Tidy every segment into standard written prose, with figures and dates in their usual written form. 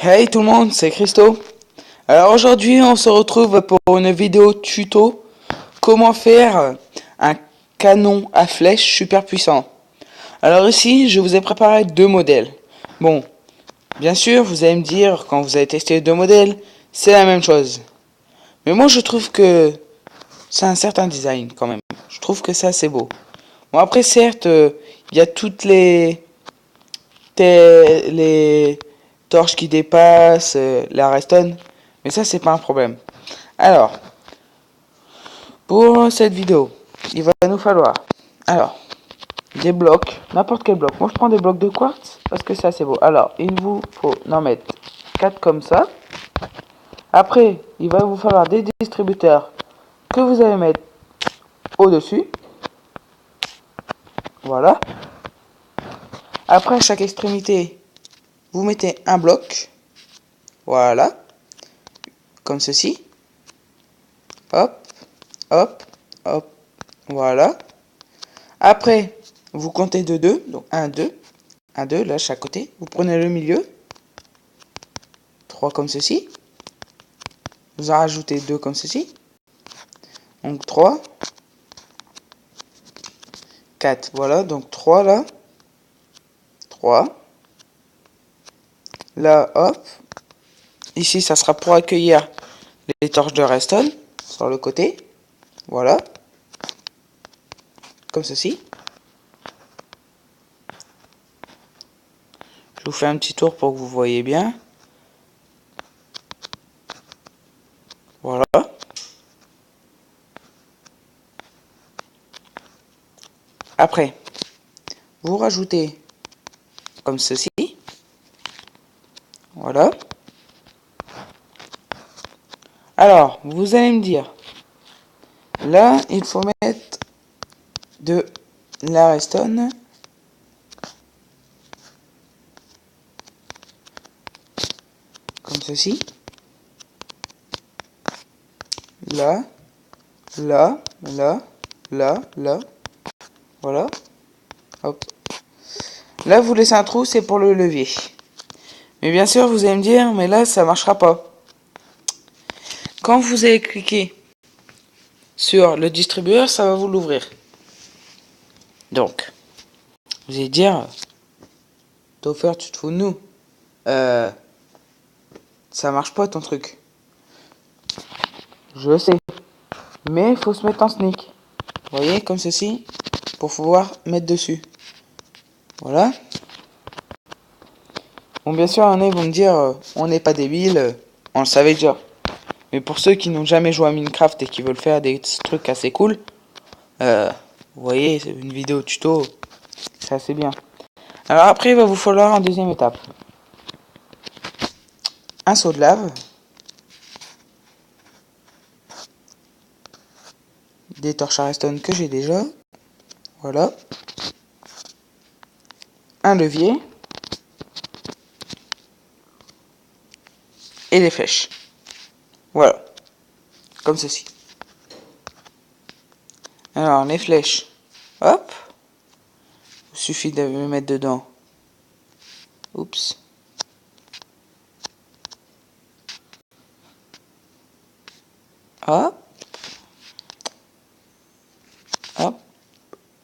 Hey tout le monde, c'est Christo. Alors aujourd'hui on se retrouve pour une vidéo tuto comment faire un canon à flèche super puissant. Alors ici je vous ai préparé deux modèles. Bon, bien sûr vous allez me dire quand vous avez testé les deux modèles, c'est la même chose. Mais moi je trouve que c'est un certain design quand même. Je trouve que ça c'est beau. Bon après certes, il y a toutes les torches qui dépassent, la redstone, mais ça c'est pas un problème. Alors, pour cette vidéo, il va nous falloir, alors, des blocs, n'importe quel bloc. Moi je prends des blocs de quartz parce que ça c'est beau. Alors, il vous faut en mettre 4 comme ça. Après, il va vous falloir des distributeurs que vous allez mettre au-dessus. Voilà. Après, à chaque extrémité, vous mettez un bloc. Voilà. Comme ceci. Hop, hop, hop. Voilà. Après, vous comptez de 2. Donc 1, 2. 1, 2, là, chaque côté. Vous prenez le milieu. 3 comme ceci. Vous en rajoutez 2 comme ceci. Donc 3. 4. Voilà, donc 3 là. 3. Là, hop. Ici, ça sera pour accueillir les torches de redstone sur le côté. Voilà. Comme ceci. Je vous fais un petit tour pour que vous voyez bien. Voilà. Après, vous rajoutez comme ceci. Voilà. Alors, vous allez me dire, là, il faut mettre de la redstone. Comme ceci. Là, là, là, là, là. Voilà. Hop. Là, vous laissez un trou, c'est pour le levier. Mais bien sûr, vous allez me dire, mais là, ça marchera pas. Quand vous allez cliquer sur le distributeur, ça va vous l'ouvrir. Donc, vous allez dire, Topher, tu te fous de nous. Ça marche pas ton truc. Je sais. Mais il faut se mettre en sneak. Vous voyez, comme ceci, pour pouvoir mettre dessus. Voilà. Bon, bien sûr, il y en a vont me dire, on n'est pas débile, on le savait déjà. Mais pour ceux qui n'ont jamais joué à Minecraft et qui veulent faire des trucs assez cool, vous voyez, c'est une vidéo tuto, c'est assez bien. Alors après, il va vous falloir en deuxième étape un seau de lave, des torches à redstone que j'ai déjà, voilà, un levier et des flèches. Voilà, comme ceci. Alors les flèches, hop, il suffit de me mettre dedans. Oups. Hop. Hop.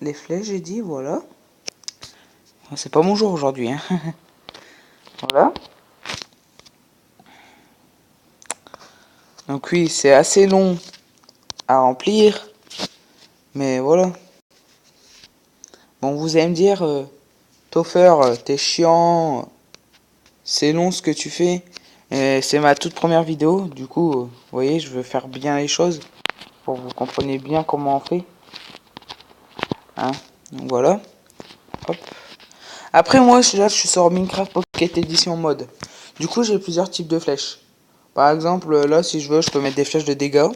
Les flèches, j'ai dit, voilà. C'est pas mon jour aujourd'hui, hein. Voilà. Donc oui, c'est assez long à remplir. Mais voilà. Bon, vous allez me dire, Topher, t'es chiant. C'est long ce que tu fais. C'est ma toute première vidéo. Du coup, vous voyez, je veux faire bien les choses. Pour que vous compreniez bien comment on fait. Hein. Donc voilà. Hop. Après, moi, là, je suis sur Minecraft Pocket Edition mode. Du coup, j'ai plusieurs types de flèches. Par exemple, là, si je veux, je peux mettre des flèches de dégâts.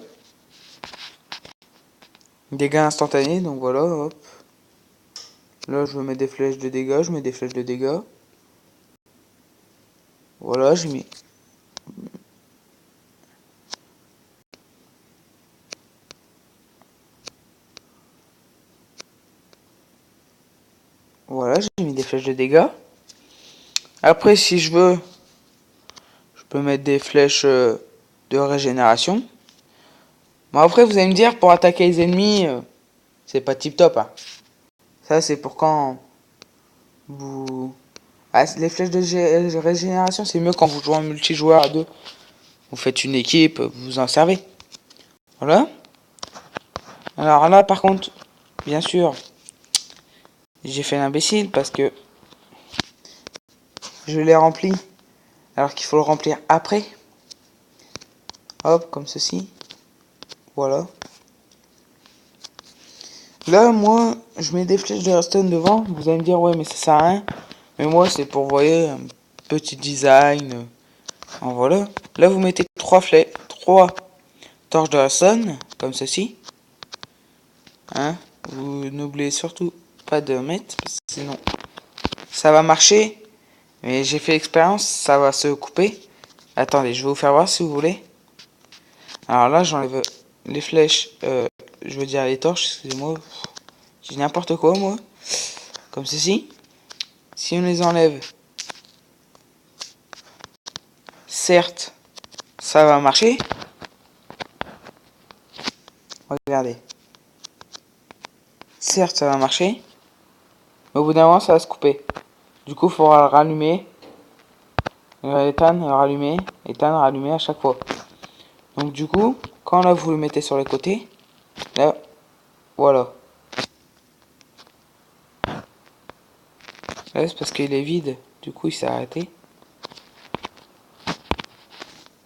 Dégâts instantanés, donc voilà, hop. Là, je veux mettre des flèches de dégâts, je mets des flèches de dégâts. Voilà, j'ai mis. Voilà, j'ai mis des flèches de dégâts. Après, si je veux, Je peux mettre des flèches de régénération. Bon, après, vous allez me dire, pour attaquer les ennemis, c'est pas tip top. Hein. Ça, c'est pour quand vous... Ah, les flèches de régénération, c'est mieux quand vous jouez en multijoueur à deux. Vous faites une équipe, vous vous en servez. Voilà. Alors là, par contre, bien sûr, j'ai fait l'imbécile parce que je l'ai rempli alors qu'il faut le remplir après. Hop, comme ceci. Voilà. Là, moi, je mets des flèches de redstone devant. Vous allez me dire, ouais, mais ça sert à rien. Mais moi, c'est pour, vous voyez, un petit design. Voilà. Là, vous mettez trois torches de redstone, comme ceci. Hein. Vous n'oubliez surtout pas de mettre, parce que sinon, ça va marcher. Mais j'ai fait l'expérience, ça va se couper. Attendez, je vais vous faire voir si vous voulez. Alors là, j'enlève les flèches, je veux dire les torches, excusez-moi. J'ai n'importe quoi, moi. Comme ceci. Si on les enlève, certes, ça va marcher. Regardez. Certes, ça va marcher. Mais au bout d'un moment, ça va se couper. Du coup, il faudra rallumer. Éteindre, rallumer. Éteindre, rallumer à chaque fois. Donc du coup, quand là, vous le mettez sur les côtés. Là, voilà. Là, c'est parce qu'il est vide. Du coup, il s'est arrêté.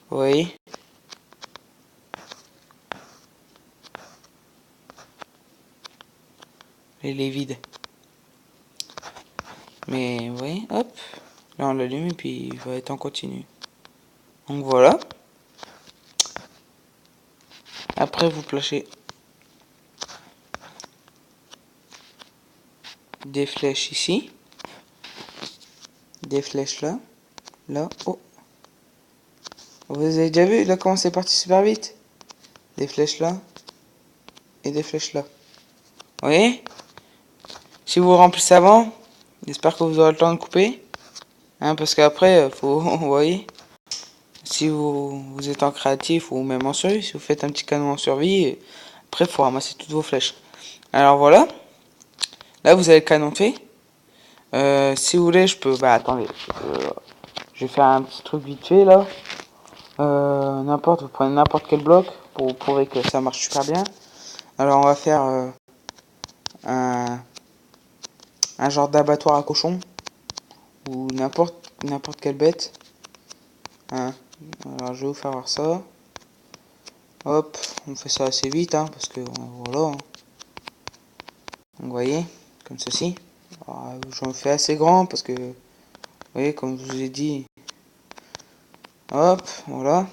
Vous voyez? Il est vide. Mais, vous voyez, hop. Là, on l'allume et puis il va être en continu. Donc voilà. Après, vous placez des flèches ici. Des flèches là. Là. Oh. Vous avez déjà vu, là, comment c'est parti super vite. Des flèches là. Et des flèches là. Vous voyez? Si vous remplissez avant, j'espère que vous aurez le temps de couper. Hein, parce qu'après, faut, vous voyez, si vous êtes en créatif ou même en survie, si vous faites un petit canon en survie, après, il faut ramasser toutes vos flèches. Alors voilà. Là, vous avez le canon fait. Si vous voulez, je peux... Bah, attendez. Je vais faire un petit truc vite fait, là. Vous prenez n'importe quel bloc pour prouver que ça marche super bien. Alors, on va faire un genre d'abattoir à cochon. Ou n'importe quelle bête. Hein. Alors, je vais vous faire voir ça. Hop, on fait ça assez vite, hein, parce que voilà. Hein. Vous voyez, comme ceci. J'en fais assez grand parce que, vous voyez, comme je vous ai dit. Hop, voilà.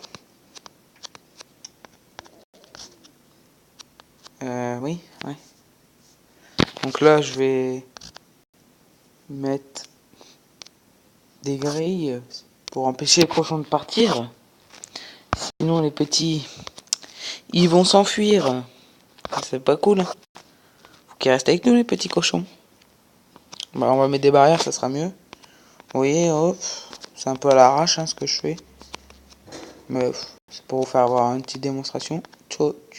Oui, ouais. Donc là, je vais mettre des grilles pour empêcher les cochons de partir. Sinon, les petits, ils vont s'enfuir. C'est pas cool. Hein. Faut qu'ils restent avec nous, les petits cochons. Bah, on va mettre des barrières, ça sera mieux. Vous voyez, hop. C'est un peu à l'arrache, hein, ce que je fais. Mais c'est pour vous faire avoir une petite démonstration.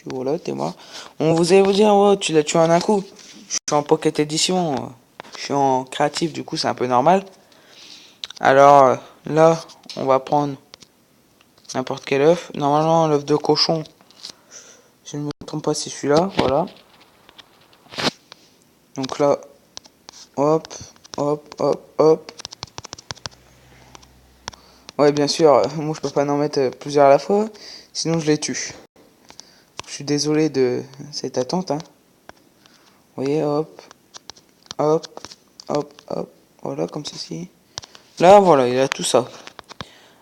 Voilà, t'es mort. On vous allez vous dire, oh, tu l'as tué en un coup. Je suis en pocket edition. Je suis en créatif, du coup, c'est un peu normal. Alors, là, on va prendre n'importe quel œuf. Normalement, l'œuf de cochon, je ne me trompe pas, si celui-là. Voilà. Donc là, hop, hop, hop, hop. Ouais, bien sûr, moi je peux pas en mettre plusieurs à la fois, sinon je les tue. Je suis désolé de cette attente, hein. Vous voyez, hop, hop, hop, hop, voilà, comme ceci. Là, voilà, il a tout ça.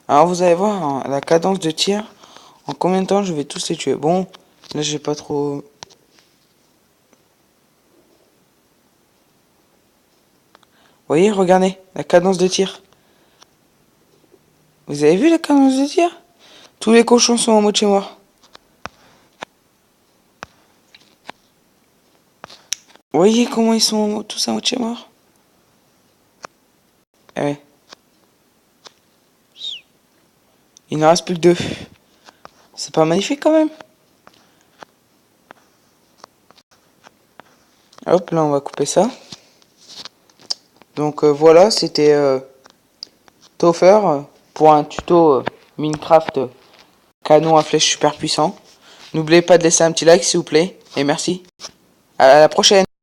Alors vous allez voir, hein, la cadence de tir, en combien de temps je vais tous les tuer. Bon, là j'ai pas trop... Vous voyez, regardez, la cadence de tir. Vous avez vu la cadence de tir? Tous les cochons sont en mode chez moi. Vous voyez comment ils sont tous en mode chez moi? Eh. Il n'en reste plus que 2. C'est pas magnifique quand même? Hop, là on va couper ça. Donc voilà, c'était Topher pour un tuto Minecraft canon à flèche super puissant. N'oubliez pas de laisser un petit like s'il vous plaît. Et merci. À la prochaine.